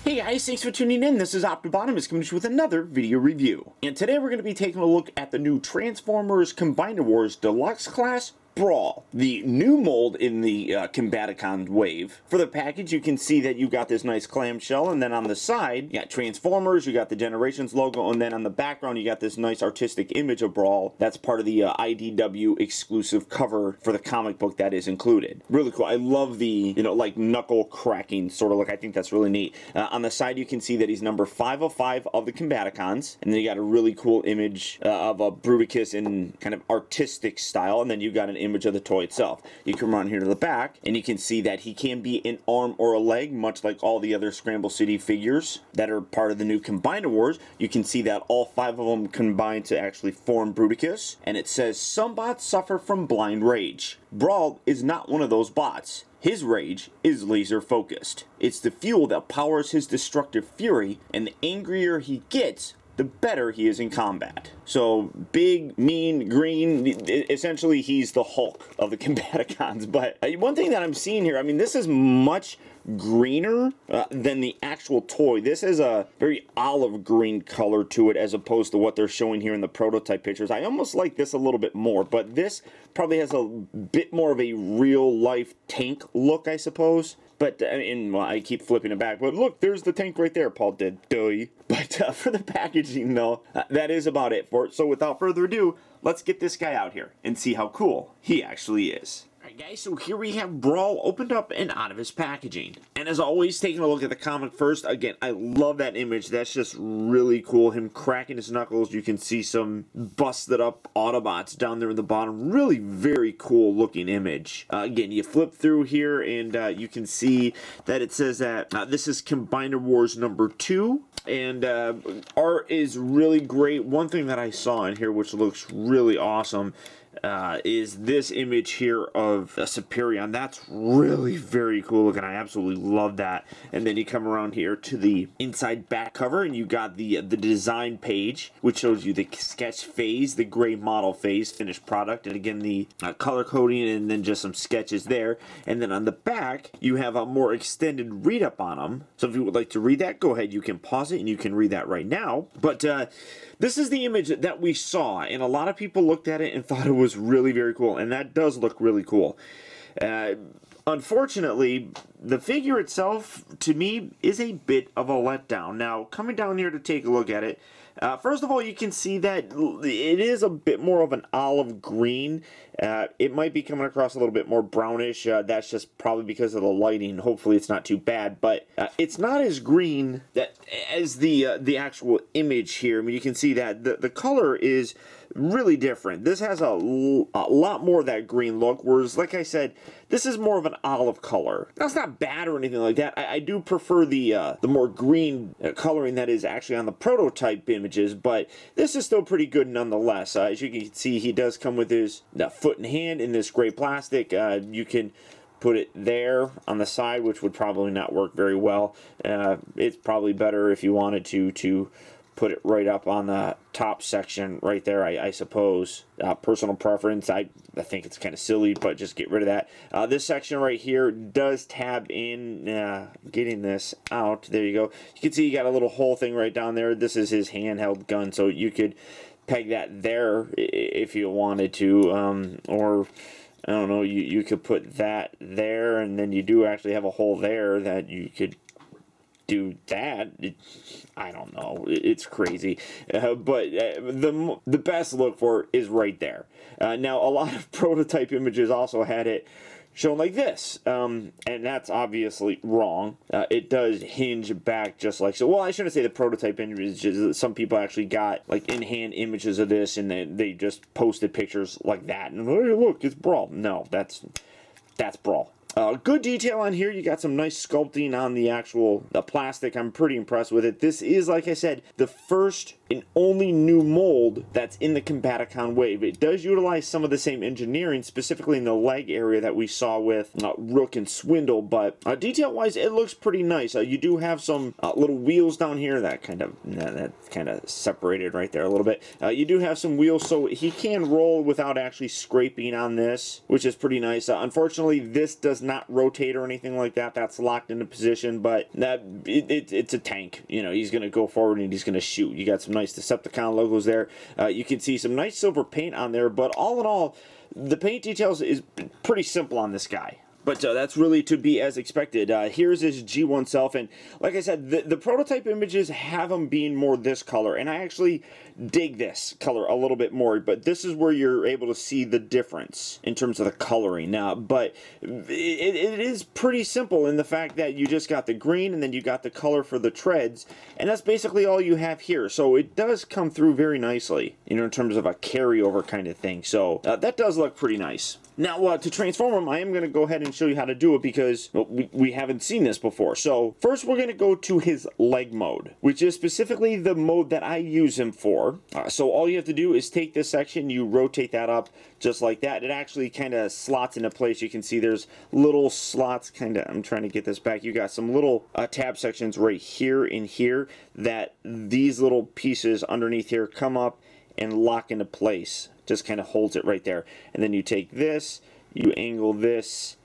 Hey guys, thanks for tuning in. This is optibotimus coming to you with another video review. And today we're going to be taking a look at the new Transformers Combiner Wars Deluxe class Brawl, the new mold in the Combaticon wave. For the package, you can see that you got this nice clamshell, and then on the side, you got Transformers, you got the Generations logo, and then on the background, you got this nice artistic image of Brawl. That's part of the IDW exclusive cover for the comic book that is included. Really cool. I love the, like knuckle cracking sort of look. I think that's really neat. On the side, you can see that he's number 505 of the Combaticons, and then you got a really cool image of a Bruticus in kind of artistic style, and then you got an image of the toy itself. You come around here to the back and you can see that he can be an arm or a leg, much like all the other Scramble City figures that are part of the new Combiner Wars. You can see that all 5 of them combine to actually form Bruticus, and it says some bots suffer from blind rage. Brawl is not one of those bots. His rage is laser focused. It's the fuel that powers his destructive fury, and the angrier he gets, the better he is in combat. So, big, mean, green, essentially he's the Hulk of the Combaticons. But one thing that I'm seeing here, I mean, this is much greener than the actual toy. This is a very olive green color to it as opposed to what they're showing here in the prototype pictures. I almost like this a little bit more, but this probably has a bit more of a real life tank look, I suppose. But, well, I keep flipping it back. But look, there's the tank right there, Paul did. Duh. But for the packaging, though, that is about it for it. So without further ado, let's get this guy out here and see how cool he actually is. Alright guys, so here we have Brawl opened up and out of his packaging. And as always, taking a look at the comic first. Again, I love that image. That's just really cool. Him cracking his knuckles. You can see some busted up Autobots down there in the bottom. Really very cool looking image. Again, you flip through here and you can see that it says that this is Combiner Wars number 2. And art is really great. One thing that I saw in here which looks really awesome is this image here of Superion. That's really very cool looking. I absolutely love that. And then you come around here to the inside back cover and you got the design page, which shows you the sketch phase, the gray model phase, finished product, and again the color coding, and then just some sketches there. And then on the back you have a more extended read up on them. So if you would like to read that, go ahead, you can pause it and you can read that right now. But this is the image that we saw, and a lot of people looked at it and thought it was really very cool, and that does look really cool. Unfortunately, the figure itself, to me, is a bit of a letdown. Now, coming down here to take a look at it, first of all, you can see that it is a bit more of an olive green. It might be coming across a little bit more brownish. That's just probably because of the lighting. Hopefully it's not too bad, but it's not as green as the actual image here. I mean, you can see that the color is really different. This has a lot more of that green look, whereas, like I said, this is more of an olive color. That's not bad or anything like that. I do prefer the more green coloring that is actually on the prototype images, but this is still pretty good nonetheless. As you can see, he does come with his foot and hand in this gray plastic. You can put it there on the side, which would probably not work very well. It's probably better if you wanted to put it right up on the top section right there, I suppose. Personal preference, I think it's kind of silly, but just get rid of that. This section right here does tab in, getting this out, there you go. You can see you got a little hole thing right down there. This is his handheld gun, so you could peg that there if you wanted to, or I don't know, you could put that there, and then you do actually have a hole there that you could do that. I don't know, it's crazy, but the best look for it is right there. Now, a lot of prototype images also had it shown like this, and that's obviously wrong. It does hinge back just like so. Well, I shouldn't say the prototype images. Some people actually got like in-hand images of this, and they just posted pictures like that. And hey, look, it's Brawl. No, that's Brawl. Good detail on here. You got some nice sculpting on the plastic. I'm pretty impressed with it. This is, like I said, the first and only new mold that's in the Combaticon wave. It does utilize some of the same engineering, specifically in the leg area that we saw with Rook and Swindle, but detail-wise, it looks pretty nice. You do have some little wheels down here that kind of separated right there a little bit. You do have some wheels, so he can roll without actually scraping on this, which is pretty nice. Unfortunately, this does not rotate or anything like that. That's locked into position, but it's a tank. You know, he's going to go forward and he's going to shoot. You got some nice Decepticon logos there. You can see some nice silver paint on there, but all in all, the paint details is pretty simple on this guy. But that's really to be as expected. Here's his G1 self, and like I said, the prototype images have him being more this color, and I actually dig this color a little bit more, but this is where you're able to see the difference in terms of the coloring. But it is pretty simple in the fact that you just got the green, and then you got the color for the treads, and that's basically all you have here. So it does come through very nicely, you know, in terms of a carryover kind of thing. So that does look pretty nice. Now, to transform him, I am going to go ahead and show you how to do it because we haven't seen this before. So first we're going to go to his leg mode, which is specifically the mode that I use him for. So all you have to do is take this section, you rotate that up just like that. It actually kind of slots into place. You can see there's little slots, kind of, I'm trying to get this back. You got some little tab sections right here and here that these little pieces underneath here come up and lock into place. Just kind of holds it right there. And then you take this, you angle this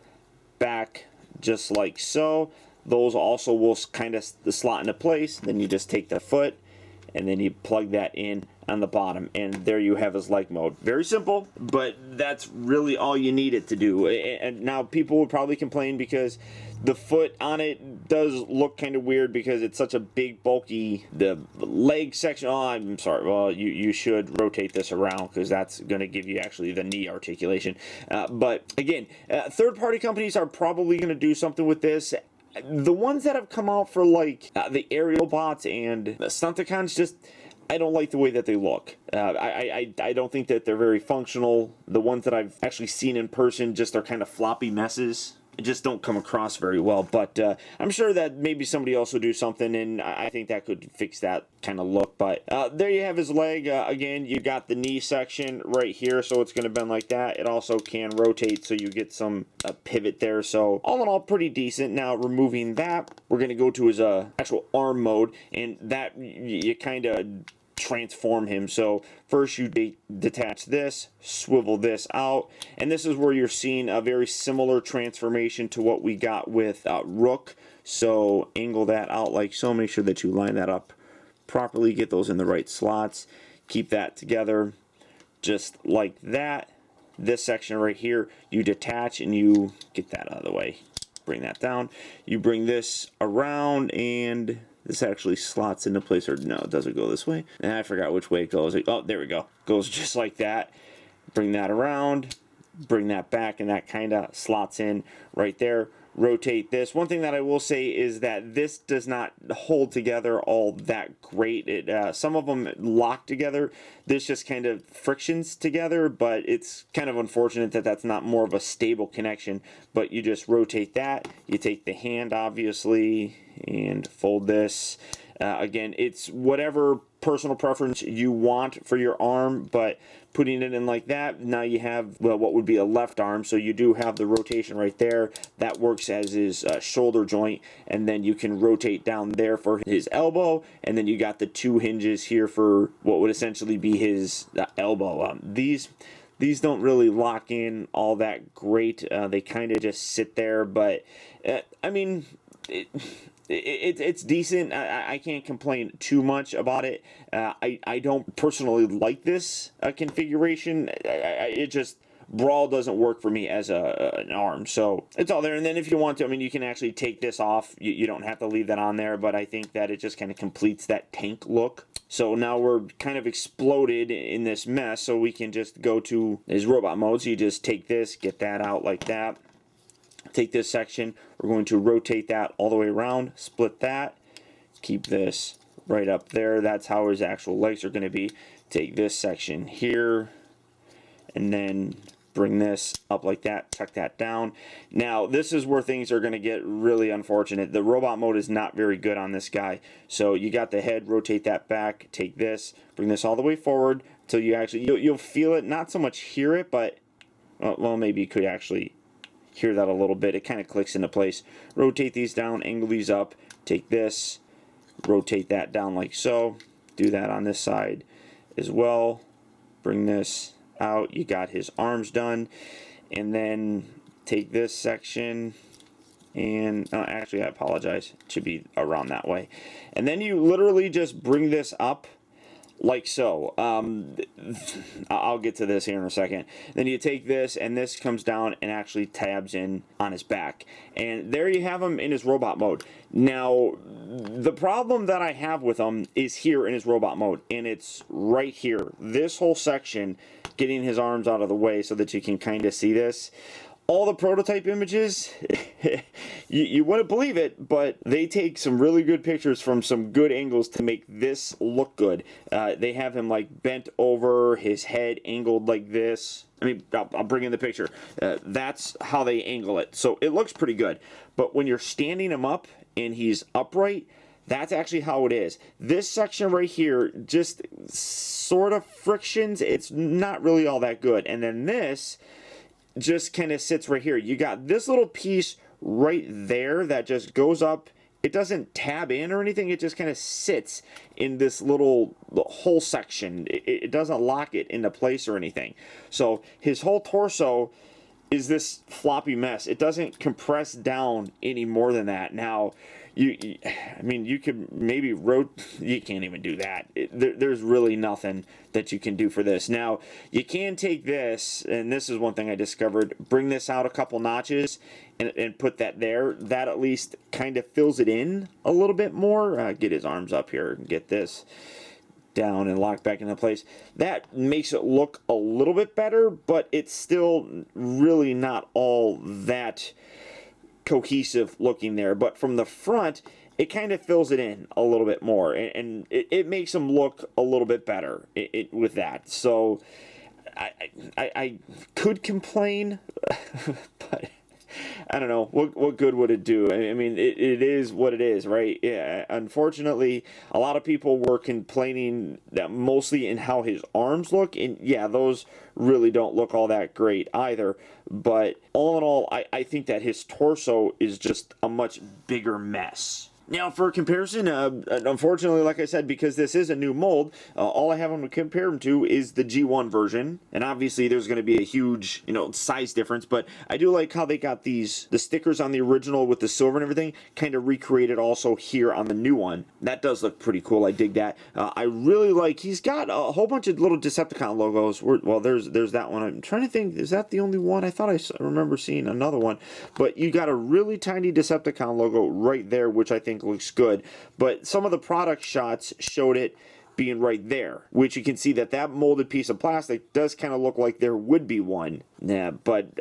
back just like so. Those also will kind of slot into place. Then you just take the foot and then you plug that in on the bottom, and there you have his leg mode. Very simple, but that's really all you need it to do. And now people would probably complain because the foot on it does look kind of weird because it's such a big, bulky, the leg section. Oh, I'm sorry. Well, you should rotate this around because that's going to give you actually the knee articulation. But again, third-party companies are probably going to do something with this. The ones that have come out for like the aerial bots and the Stunticons, just I don't like the way that they look. I don't think that they're very functional. The ones that I've actually seen in person just are kind of floppy messes. It just don't come across very well, but I'm sure that maybe somebody else will do something, and I think that could fix that kind of look. But there you have his leg. Again, you got the knee section right here, so it's going to bend like that. It also can rotate, so you get some pivot there. So all in all, pretty decent. Now, removing that, we're going to go to his actual arm mode, and that you kind of transform him. So first you detach this, swivel this out, and this is where you're seeing a very similar transformation to what we got with Rook. So angle that out like so, make sure that you line that up properly, get those in the right slots, keep that together just like that. This section right here you detach and you get that out of the way, bring that down, you bring this around, and this actually slots into place, or no, it doesn't go this way. And I forgot which way it goes. Oh, there we go. Goes just like that. Bring that around, bring that back, and that kind of slots in right there. Rotate this. One thing that I will say is that this does not hold together all that great. Some of them lock together. This just kind of frictions together, but it's kind of unfortunate that that's not more of a stable connection. But you just rotate that. You take the hand, obviously, and fold this. Again, it's whatever personal preference you want for your arm, but putting it in like that, now you have, well, what would be a left arm, so you do have the rotation right there. That works as his shoulder joint, and then you can rotate down there for his elbow, and then you got the two hinges here for what would essentially be his elbow. These don't really lock in all that great. They kind of just sit there, but I mean, it's decent. I can't complain too much about it. I don't personally like this configuration. It just, Brawl doesn't work for me as an arm, so it's all there. And then if you want to, I mean, you can actually take this off. You don't have to leave that on there, but I think that it just kind of completes that tank look. So now we're kind of exploded in this mess, so we can just go to his robot mode. So you just take this, get that out like that. Take this section, we're going to rotate that all the way around, split that, keep this right up there. That's how his actual legs are going to be. Take this section here, and then bring this up like that, tuck that down. Now, this is where things are going to get really unfortunate. The robot mode is not very good on this guy. So you got the head, rotate that back, take this, bring this all the way forward until you actually, you'll feel it, not so much hear it, but, well, maybe you could actually hear that a little bit. It kind of clicks into place. Rotate these down, angle these up, take this, rotate that down like so. Do that on this side as well. Bring this out. You got his arms done. And then take this section, And actually, I apologize. It should be around that way. And then you literally just bring this up like so. I'll get to this here in a second. Then you take this, and this comes down and actually tabs in on his back. And there you have him in his robot mode. Now, the problem that I have with him is here in his robot mode, and it's right here. This whole section, getting his arms out of the way so that you can kind of see this. All the prototype images, you wouldn't believe it, but they take some really good pictures from some good angles to make this look good. They have him like bent over, his head angled like this. I mean, I'll bring in the picture. That's how they angle it. So it looks pretty good. But when you're standing him up and he's upright, that's actually how it is. This section right here, just sort of frictions. It's not really all that good. And then this just kind of sits right here. You got this little piece right there that just goes up. It doesn't tab in or anything. It just kind of sits in this little whole section. It doesn't lock it into place or anything. So his whole torso is this floppy mess. It doesn't compress down any more than that. Now, I mean, you could maybe you can't even do that. There's really nothing that you can do for this. Now, you can take this, and this is one thing I discovered, bring this out a couple notches and put that there. That at least kind of fills it in a little bit more. Get his arms up here and get this down and locked back into place. That makes it look a little bit better, but it's still really not all that cohesive looking there. But from the front, it kind of fills it in a little bit more, and it makes them look a little bit better with that. So I could complain, but I don't know, what good would it do? I mean, it is what it is, right? Yeah, unfortunately, a lot of people were complaining that mostly in how his arms look, and yeah, those really don't look all that great either. But all in all, I think that his torso is just a much bigger mess. Now, for comparison, unfortunately, like I said, because this is a new mold, all I have them to compare them to is the G1 version. And obviously, there's going to be a huge, size difference. But I do like how they got the stickers on the original with the silver and everything, kind of recreated also here on the new one. That does look pretty cool. I dig that. I really like, he's got a whole bunch of little Decepticon logos. Well, there's that one. I'm trying to think, is that the only one? I thought I remember seeing another one. But you got a really tiny Decepticon logo right there, which I think looks good. But some of the product shots showed it being right there, which you can see that molded piece of plastic does kind of look like there would be one. Yeah, but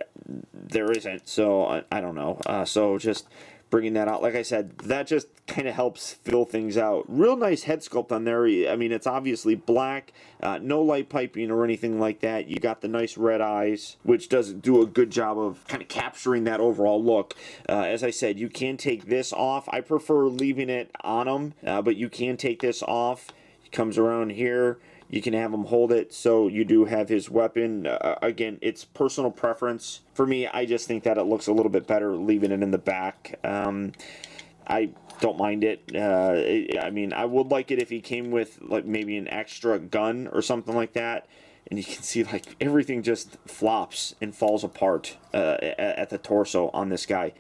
there isn't. So I don't know. So just bringing that out, like I said, that just kind of helps fill things out. Real nice head sculpt on there. I mean, it's obviously black, no light piping or anything like that. You got the nice red eyes, which does do a good job of kind of capturing that overall look. As I said, you can take this off. I prefer leaving it on them, but you can take this off. It comes around here. You can have him hold it, so you do have his weapon. Again, it's personal preference. For me, I just think that it looks a little bit better leaving it in the back. I don't mind it. I mean, I would like it if he came with like maybe an extra gun or something like that. And you can see like everything just flops and falls apart at the torso on this guy.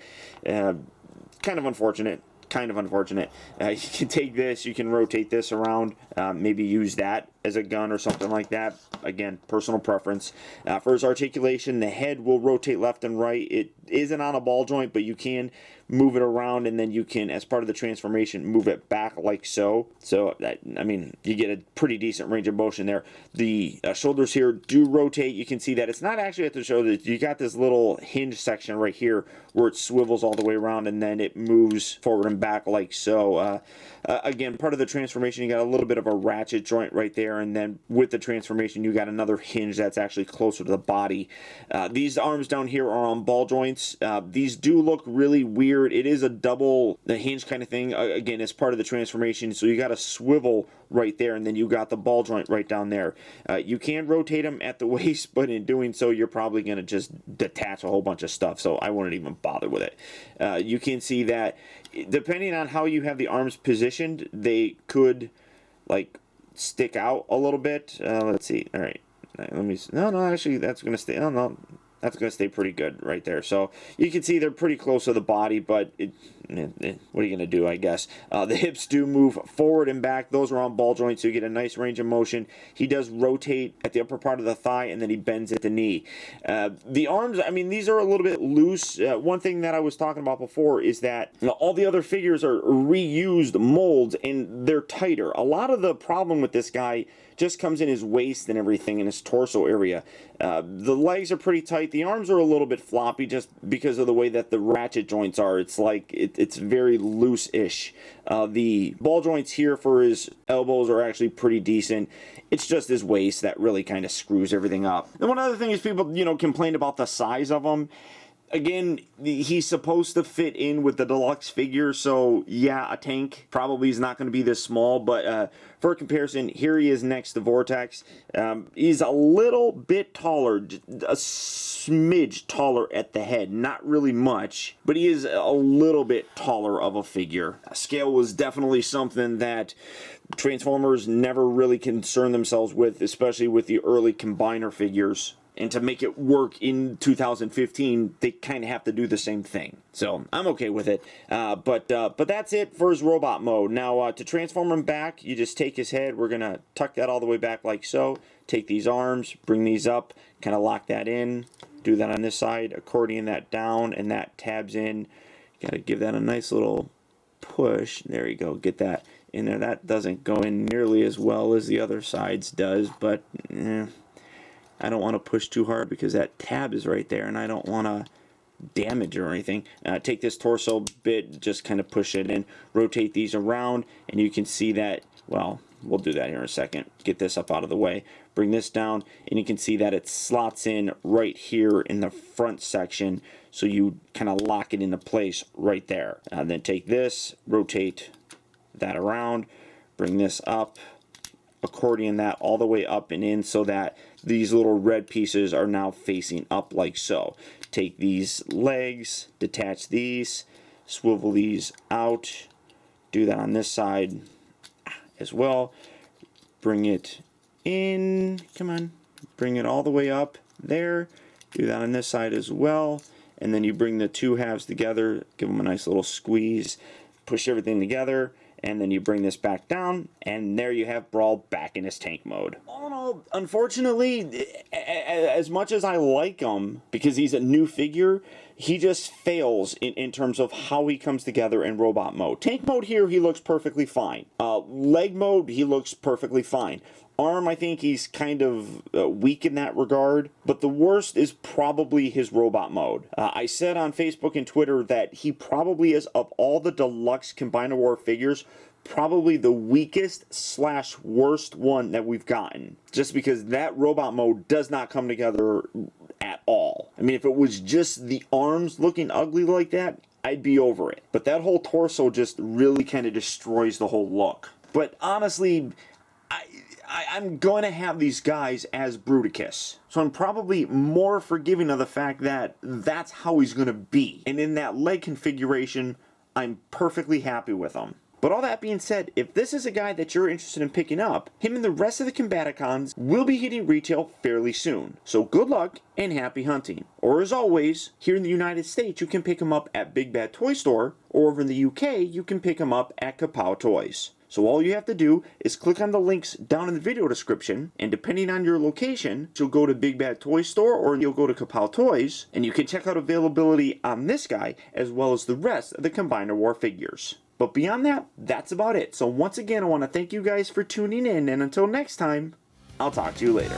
Kind of unfortunate. You can take this, you can rotate this around, maybe use that as a gun or something like that. Again, personal preference. For his articulation, the head will rotate left and right. It isn't on a ball joint, but you can move it around, and then you can, as part of the transformation, move it back like so. So, I mean, you get a pretty decent range of motion there. The shoulders here do rotate. You can see that it's not actually at the shoulders. You got this little hinge section right here where it swivels all the way around, and then it moves forward and back like so. Again, part of the transformation, you got a little bit of a ratchet joint right there, and then with the transformation, you got another hinge that's actually closer to the body. These arms down here are on ball joints. These do look really weird. It is a double hinge kind of thing. Again, it's part of the transformation, so you got a swivel right there, and then you got the ball joint right down there. You can rotate them at the waist, but in doing so, you're probably going to just detach a whole bunch of stuff, so I wouldn't even bother with it. You can see that depending on how you have the arms positioned, they could like stick out a little bit. Let's see. All right, let me. No, actually, that's going to stay. Oh no. That's going to stay pretty good right there. So you can see they're pretty close to the body, but what are you going to do, I guess? The hips do move forward and back. Those are on ball joints, so you get a nice range of motion. He does rotate at the upper part of the thigh, and then he bends at the knee. The arms, I mean, these are a little bit loose. One thing that I was talking about before is that all the other figures are reused molds, and they're tighter. A lot of the problem with this guy just comes in his waist and everything, in his torso area. The legs are pretty tight. The arms are a little bit floppy just because of the way that the ratchet joints are. It's like it's very loose-ish. The ball joints here for his elbows are actually pretty decent. It's just his waist that really kind of screws everything up. And one other thing is people, complain about the size of him. Again, he's supposed to fit in with the deluxe figure, so yeah, a tank probably is not going to be this small, but for comparison, here he is next to Vortex. He's a little bit taller, a smidge taller at the head, not really much, but he is a little bit taller of a figure. Scale was definitely something that Transformers never really concerned themselves with, especially with the early combiner figures. And to make it work in 2015, they kind of have to do the same thing. So I'm okay with it. But that's it for his robot mode. Now, to transform him back, you just take his head. We're going to tuck that all the way back like so. Take these arms, bring these up, kind of lock that in. Do that on this side, accordion that down, and that tabs in. Got to give that a nice little push. There you go. Get that in there. That doesn't go in nearly as well as the other sides does, but I don't want to push too hard because that tab is right there and I don't want to damage or anything. Take this torso bit, just kind of push it in, rotate these around, and you can see that, well, we'll do that here in a second. Get this up out of the way. Bring this down, and you can see that it slots in right here in the front section, so you kind of lock it into place right there. Then take this, rotate that around, bring this up, accordion that all the way up and in so that these little red pieces are now facing up like so. Take these legs, detach these, swivel these out, do that on this side as well. Bring it in, come on, bring it all the way up there, do that on this side as well, and then you bring the two halves together, give them a nice little squeeze, push everything together, and then you bring this back down, and there you have Brawl back in his tank mode. All in all, unfortunately, as much as I like him, because he's a new figure, he just fails in terms of how he comes together in robot mode. Tank mode here, he looks perfectly fine. Leg mode, he looks perfectly fine. Arm, I think he's kind of weak in that regard, but the worst is probably his robot mode. I said on Facebook and Twitter that he probably is, of all the Deluxe Combiner War figures, probably the weakest / worst one that we've gotten. Just because that robot mode does not come together at all. I mean, if it was just the arms looking ugly like that, I'd be over it. But that whole torso just really kind of destroys the whole look. But honestly, I'm going to have these guys as Bruticus. So I'm probably more forgiving of the fact that that's how he's going to be. And in that leg configuration, I'm perfectly happy with him. But all that being said, if this is a guy that you're interested in picking up, him and the rest of the Combaticons will be hitting retail fairly soon. So good luck and happy hunting. Or as always, here in the United States, you can pick him up at Big Bad Toy Store, or over in the UK, you can pick him up at Kapow Toys. So all you have to do is click on the links down in the video description, and depending on your location, you'll go to Big Bad Toy Store or you'll go to Kapow Toys, and you can check out availability on this guy as well as the rest of the Combiner War figures. But beyond that, that's about it. So once again, I want to thank you guys for tuning in, and until next time, I'll talk to you later.